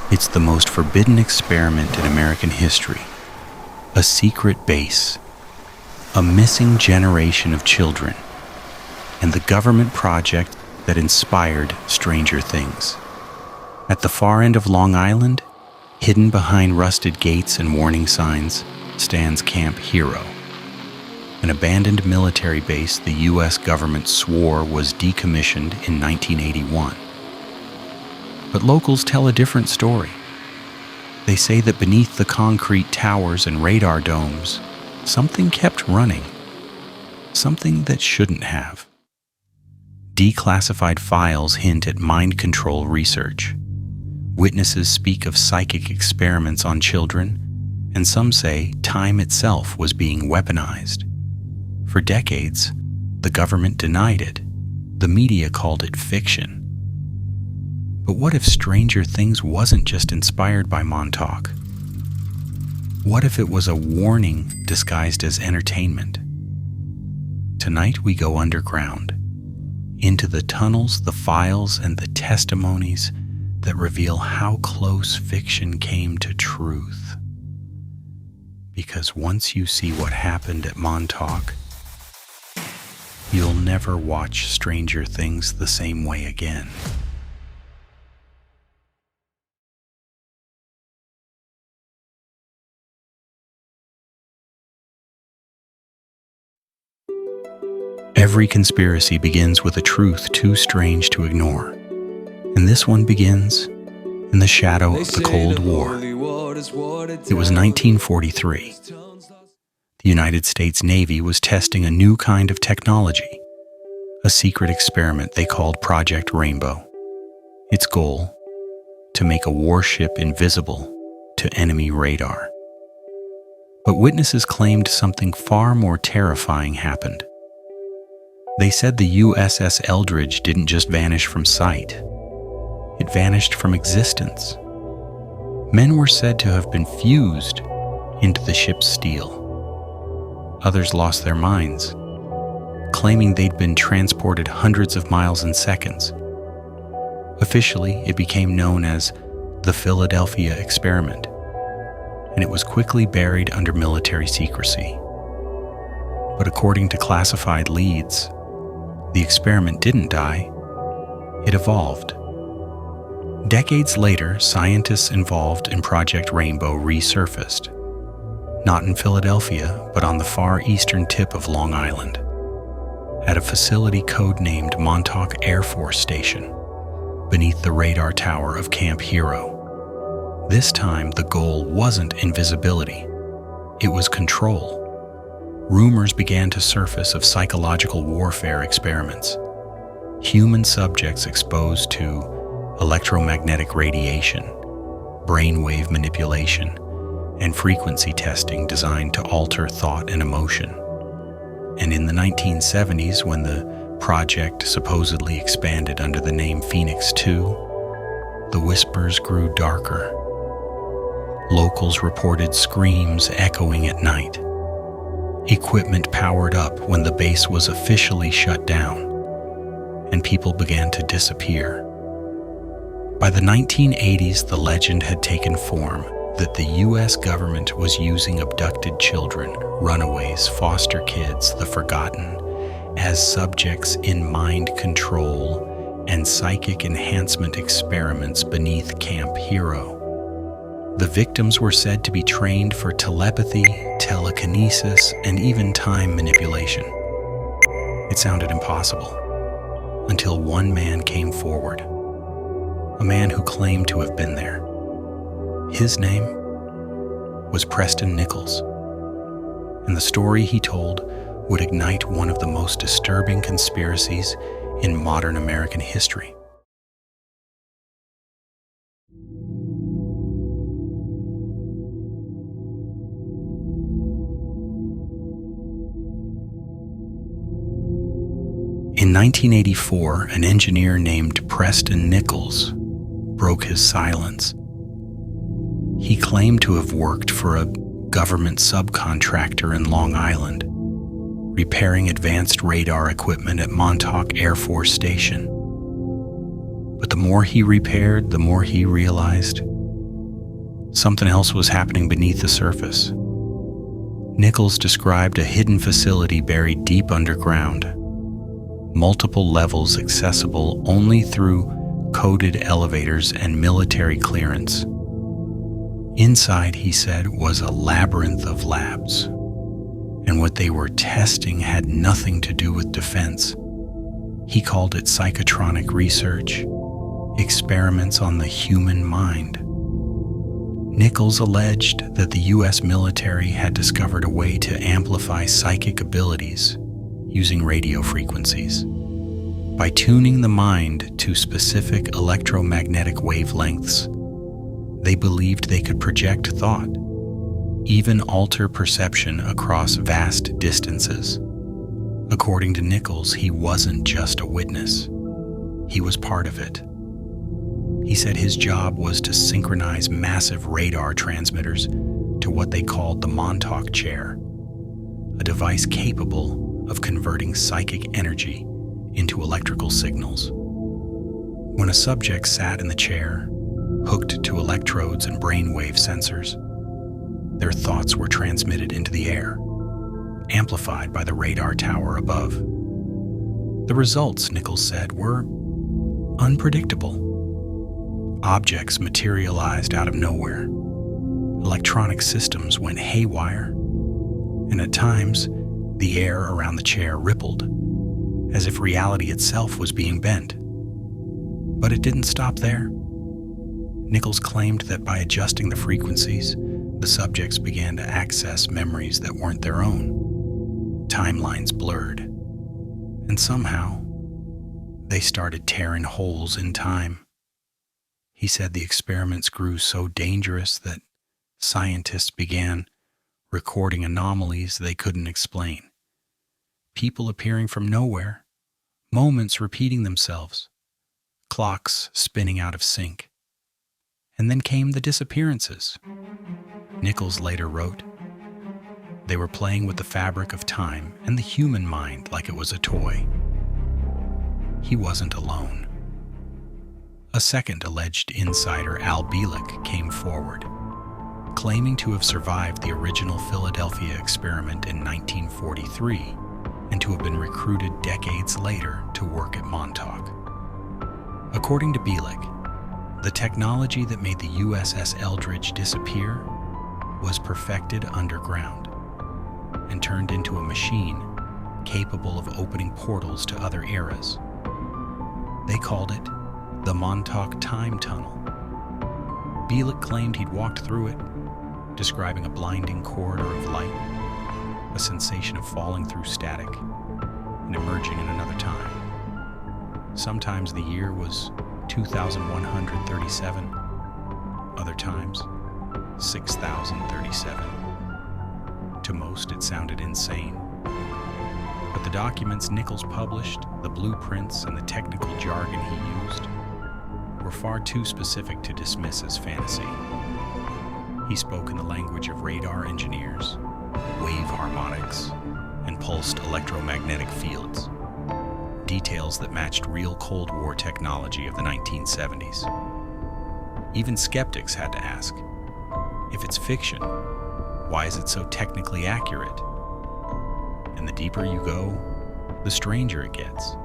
It's the most forbidden experiment in American history. A secret base, a missing generation of children, and the government project that inspired Stranger Things. At the far end of Long Island, hidden behind rusted gates and warning signs, stands Camp Hero, an abandoned military base the U.S. government swore was decommissioned in 1981. But locals tell a different story. They say that beneath the concrete towers and radar domes, something kept running, something that shouldn't have. Declassified files hint at mind control research. Witnesses speak of psychic experiments on children, and some say time itself was being weaponized. For decades, the government denied it. The media called it fiction. But what if Stranger Things wasn't just inspired by Montauk? What if it was a warning disguised as entertainment? Tonight we go underground, into the tunnels, the files, and the testimonies that reveal how close fiction came to truth. Because once you see what happened at Montauk, you'll never watch Stranger Things the same way again. Every conspiracy begins with a truth too strange to ignore. And this one begins in the shadow of the Cold War. It was 1943. The United States Navy was testing a new kind of technology, a secret experiment they called Project Rainbow. Its goal, to make a warship invisible to enemy radar. But witnesses claimed something far more terrifying happened. They said the USS Eldridge didn't just vanish from sight. It vanished from existence. Men were said to have been fused into the ship's steel. Others lost their minds, claiming they'd been transported hundreds of miles in seconds. Officially, it became known as the Philadelphia Experiment, and it was quickly buried under military secrecy. But according to classified leads, the experiment didn't die, it evolved. Decades later, scientists involved in Project Rainbow resurfaced, not in Philadelphia, but on the far eastern tip of Long Island, at a facility codenamed Montauk Air Force Station, beneath the radar tower of Camp Hero. This time, the goal wasn't invisibility, it was control. Rumors began to surface of psychological warfare experiments, human subjects exposed to electromagnetic radiation, brainwave manipulation, and frequency testing designed to alter thought and emotion. And in the 1970s, when the project supposedly expanded under the name Phoenix 2, the whispers grew darker. Locals reported screams echoing at night. Equipment powered up when the base was officially shut down, and people began to disappear. By the 1980s, the legend had taken form that the U.S. government was using abducted children, runaways, foster kids, the forgotten, as subjects in mind control and psychic enhancement experiments beneath Camp Hero. The victims were said to be trained for telepathy, telekinesis, and even time manipulation. It sounded impossible, until one man came forward, a man who claimed to have been there. His name was Preston Nichols, and the story he told would ignite one of the most disturbing conspiracies in modern American history. In 1984, an engineer named Preston Nichols broke his silence. He claimed to have worked for a government subcontractor in Long Island, repairing advanced radar equipment at Montauk Air Force Station. But the more he repaired, the more he realized something else was happening beneath the surface. Nichols described a hidden facility buried deep underground, multiple levels accessible only through coded elevators and military clearance. Inside, he said, was a labyrinth of labs, and what they were testing had nothing to do with defense. He called it psychotronic research, experiments on the human mind. Nichols alleged that the U.S. military had discovered a way to amplify psychic abilities using radio frequencies. By tuning the mind to specific electromagnetic wavelengths, they believed they could project thought, even alter perception across vast distances. According to Nichols, he wasn't just a witness. He was part of it. He said his job was to synchronize massive radar transmitters to what they called the Montauk chair, a device capable of converting psychic energy into electrical signals. When a subject sat in the chair, hooked to electrodes and brainwave sensors, their thoughts were transmitted into the air, amplified by the radar tower above. The results, Nichols said, were unpredictable. Objects materialized out of nowhere. Electronic systems went haywire, and at times, the air around the chair rippled, as if reality itself was being bent. But it didn't stop there. Nichols claimed that by adjusting the frequencies, the subjects began to access memories that weren't their own. Timelines blurred, and somehow, they started tearing holes in time. He said the experiments grew so dangerous that scientists began recording anomalies they couldn't explain. People appearing from nowhere, moments repeating themselves, clocks spinning out of sync. And then came the disappearances. Nichols later wrote, "They were playing with the fabric of time and the human mind like it was a toy." He wasn't alone. A second alleged insider, Al Bielek, came forward, claiming to have survived the original Philadelphia experiment in 1943 and to have been recruited decades later to work at Montauk. According to Bielek, the technology that made the USS Eldridge disappear was perfected underground and turned into a machine capable of opening portals to other eras. They called it the Montauk Time Tunnel. Bielek claimed he'd walked through it, describing a blinding corridor of light, a sensation of falling through static and emerging in another time. Sometimes the year was 2137, other times 6037. To most, it sounded insane. But the documents Nichols published, the blueprints, and the technical jargon he used were far too specific to dismiss as fantasy. He spoke in the language of radar engineers, wave harmonics, and pulsed electromagnetic fields, details that matched real Cold War technology of the 1970s. Even skeptics had to ask, if it's fiction, why is it so technically accurate? And the deeper you go, the stranger it gets.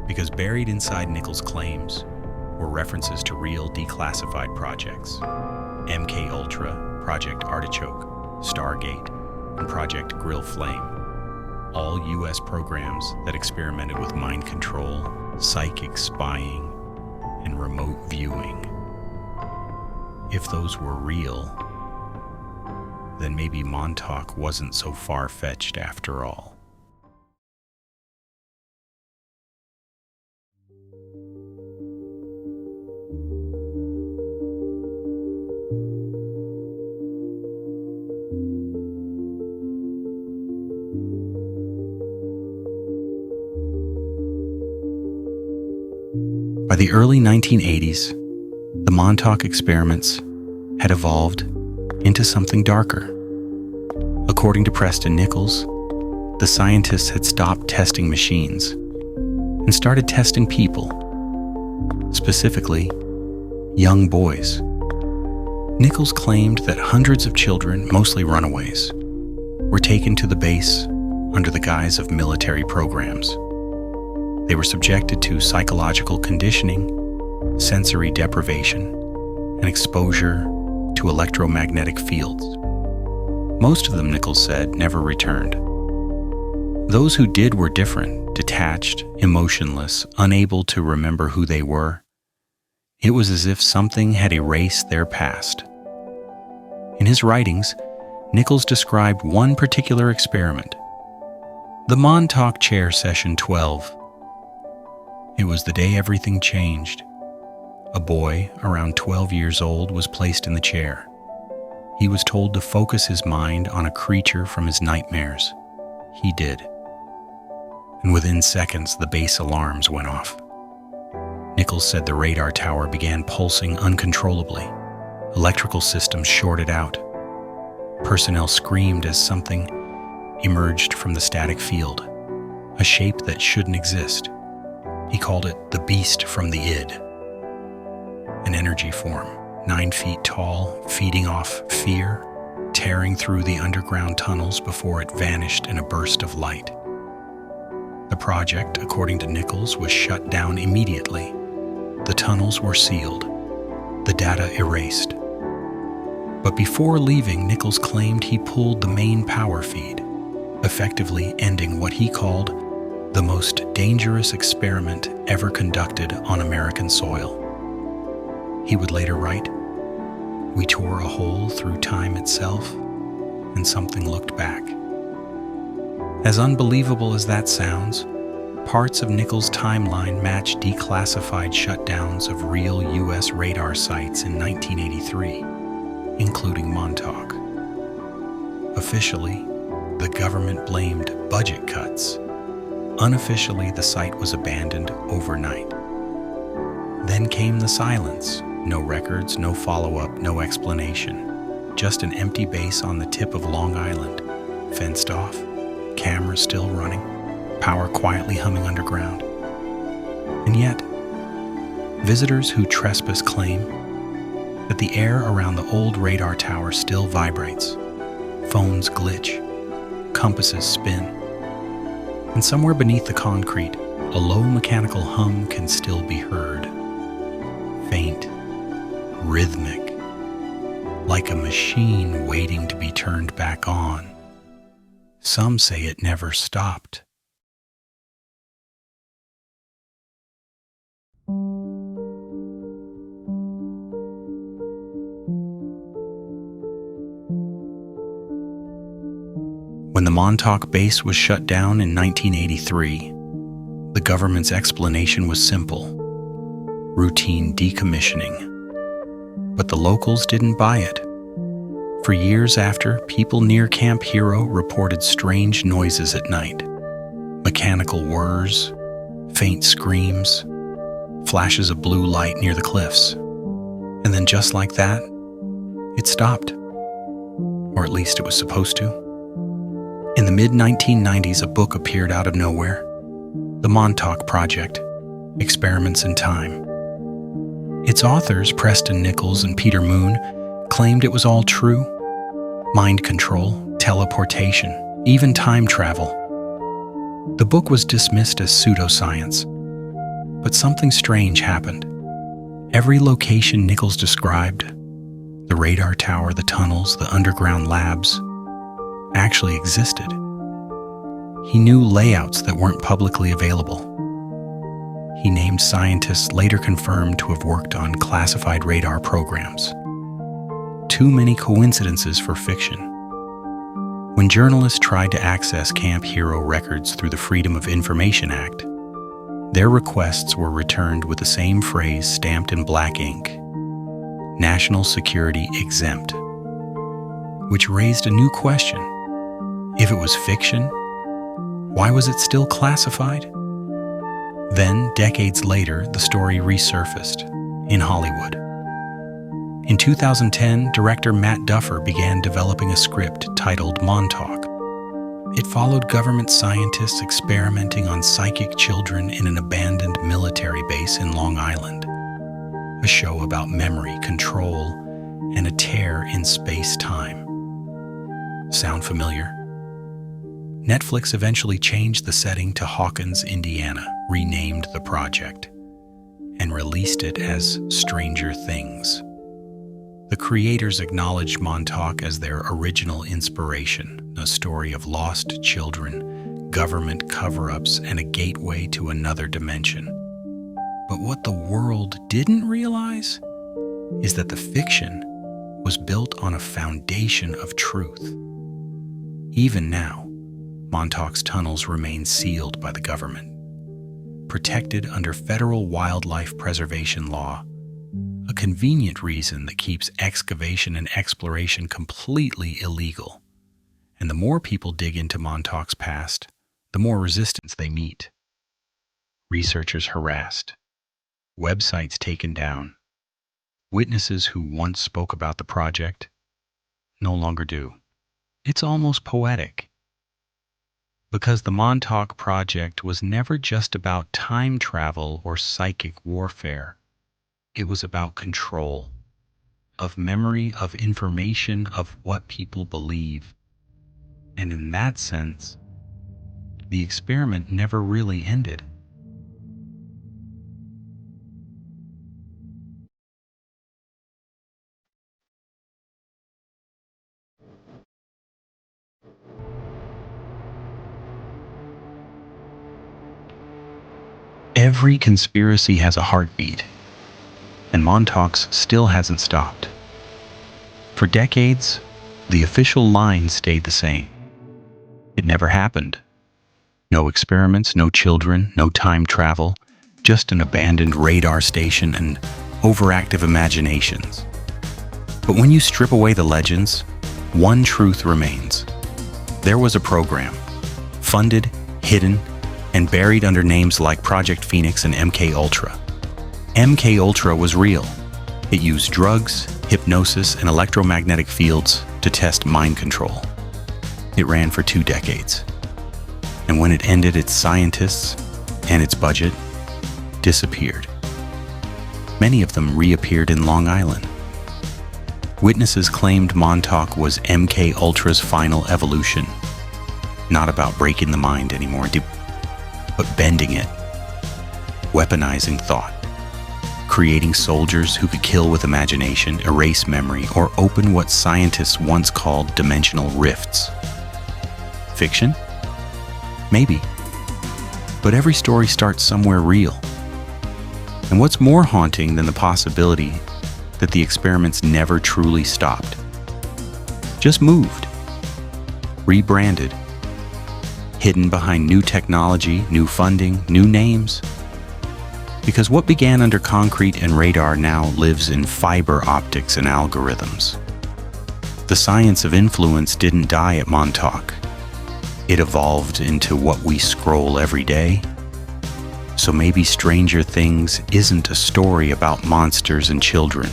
Because buried inside Nichols' claims were references to real declassified projects: MKUltra, Project Artichoke, Stargate, and Project Grill Flame, all U.S. programs that experimented with mind control, psychic spying, and remote viewing. If those were real, then maybe Montauk wasn't so far-fetched after all. By the early 1980s, the Montauk experiments had evolved into something darker. According to Preston Nichols, the scientists had stopped testing machines and started testing people, specifically young boys. Nichols claimed that hundreds of children, mostly runaways, were taken to the base under the guise of military programs. They were subjected to psychological conditioning, sensory deprivation, and exposure to electromagnetic fields. Most of them, Nichols said, never returned. Those who did were different, detached, emotionless, unable to remember who they were. It was as if something had erased their past. In his writings, Nichols described one particular experiment, the Montauk Chair Session 12. It was the day everything changed. A boy, around 12 years old, was placed in the chair. He was told to focus his mind on a creature from his nightmares. He did. And within seconds, the base alarms went off. Nichols said the radar tower began pulsing uncontrollably. Electrical systems shorted out. Personnel screamed as something emerged from the static field, a shape that shouldn't exist. He called it the beast from the id. An energy form, 9 feet tall, feeding off fear, tearing through the underground tunnels before it vanished in a burst of light. The project, according to Nichols, was shut down immediately. The tunnels were sealed, the data erased. But before leaving, Nichols claimed he pulled the main power feed, effectively ending what he called the most dangerous experiment ever conducted on American soil. He would later write, "We tore a hole through time itself, and something looked back." As unbelievable as that sounds, parts of Nichols' timeline match declassified shutdowns of real U.S. radar sites in 1983, including Montauk. Officially, the government blamed budget cuts. Unofficially, the site was abandoned overnight. Then came the silence. No records, no follow-up, no explanation. Just an empty base on the tip of Long Island, fenced off, cameras still running, power quietly humming underground. And yet, visitors who trespass claim that the air around the old radar tower still vibrates. Phones glitch, compasses spin, and somewhere beneath the concrete, a low mechanical hum can still be heard. Faint, rhythmic, like a machine waiting to be turned back on. Some say it never stopped. When the Montauk base was shut down in 1983, the government's explanation was simple: routine decommissioning. But the locals didn't buy it. For years after, people near Camp Hero reported strange noises at night. Mechanical whirs, faint screams, flashes of blue light near the cliffs. And then just like that, it stopped. Or at least it was supposed to. In the mid-1990s, a book appeared out of nowhere. The Montauk Project, Experiments in Time. Its authors, Preston Nichols and Peter Moon, claimed it was all true. Mind control, teleportation, even time travel. The book was dismissed as pseudoscience. But something strange happened. Every location Nichols described, the radar tower, the tunnels, the underground labs, actually existed. He knew layouts that weren't publicly available. He named scientists later confirmed to have worked on classified radar programs. Too many coincidences for fiction. When journalists tried to access Camp Hero records through the Freedom of Information Act, their requests were returned with the same phrase stamped in black ink: National Security Exempt, which raised a new question. If it was fiction, why was it still classified? Then, decades later, the story resurfaced in Hollywood. In 2010, director Matt Duffer began developing a script titled Montauk. It followed government scientists experimenting on psychic children in an abandoned military base in Long Island. A show about memory, control, and a tear in space-time. Sound familiar? Netflix eventually changed the setting to Hawkins, Indiana, renamed the project, and released it as Stranger Things. The creators acknowledged Montauk as their original inspiration, a story of lost children, government cover-ups, and a gateway to another dimension. But what the world didn't realize is that the fiction was built on a foundation of truth. Even now, Montauk's tunnels remain sealed by the government, protected under federal wildlife preservation law, a convenient reason that keeps excavation and exploration completely illegal. And the more people dig into Montauk's past, the more resistance they meet. Researchers harassed, websites taken down, witnesses who once spoke about the project no longer do. It's almost poetic, because the Montauk Project was never just about time travel or psychic warfare. It was about control, of memory, of information, of what people believe. And in that sense, the experiment never really ended. Every conspiracy has a heartbeat, and Montauk's still hasn't stopped. For decades, the official line stayed the same. It never happened. No experiments, no children, no time travel, just an abandoned radar station and overactive imaginations. But when you strip away the legends, one truth remains. There was a program, funded, hidden, and buried under names like Project Phoenix and MKUltra. MKUltra was real. It used drugs, hypnosis, and electromagnetic fields to test mind control. It ran for 2 decades. And when it ended, its scientists and its budget disappeared. Many of them reappeared in Long Island. Witnesses claimed Montauk was MKUltra's final evolution, not about breaking the mind anymore, but bending it, weaponizing thought, creating soldiers who could kill with imagination, erase memory, or open what scientists once called dimensional rifts. Fiction? Maybe. But every story starts somewhere real. And what's more haunting than the possibility that the experiments never truly stopped? Just moved, rebranded, hidden behind new technology, new funding, new names. Because what began under concrete and radar now lives in fiber optics and algorithms. The science of influence didn't die at Montauk. It evolved into what we scroll every day. So maybe Stranger Things isn't a story about monsters and children.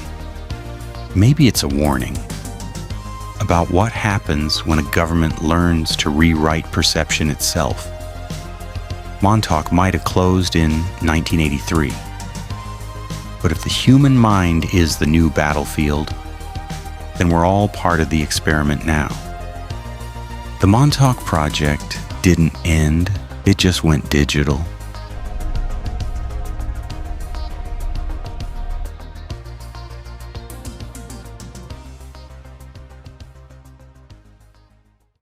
Maybe it's a warning about what happens when a government learns to rewrite perception itself. Montauk might have closed in 1983. But if the human mind is the new battlefield, then we're all part of the experiment now. The Montauk Project didn't end, it just went digital.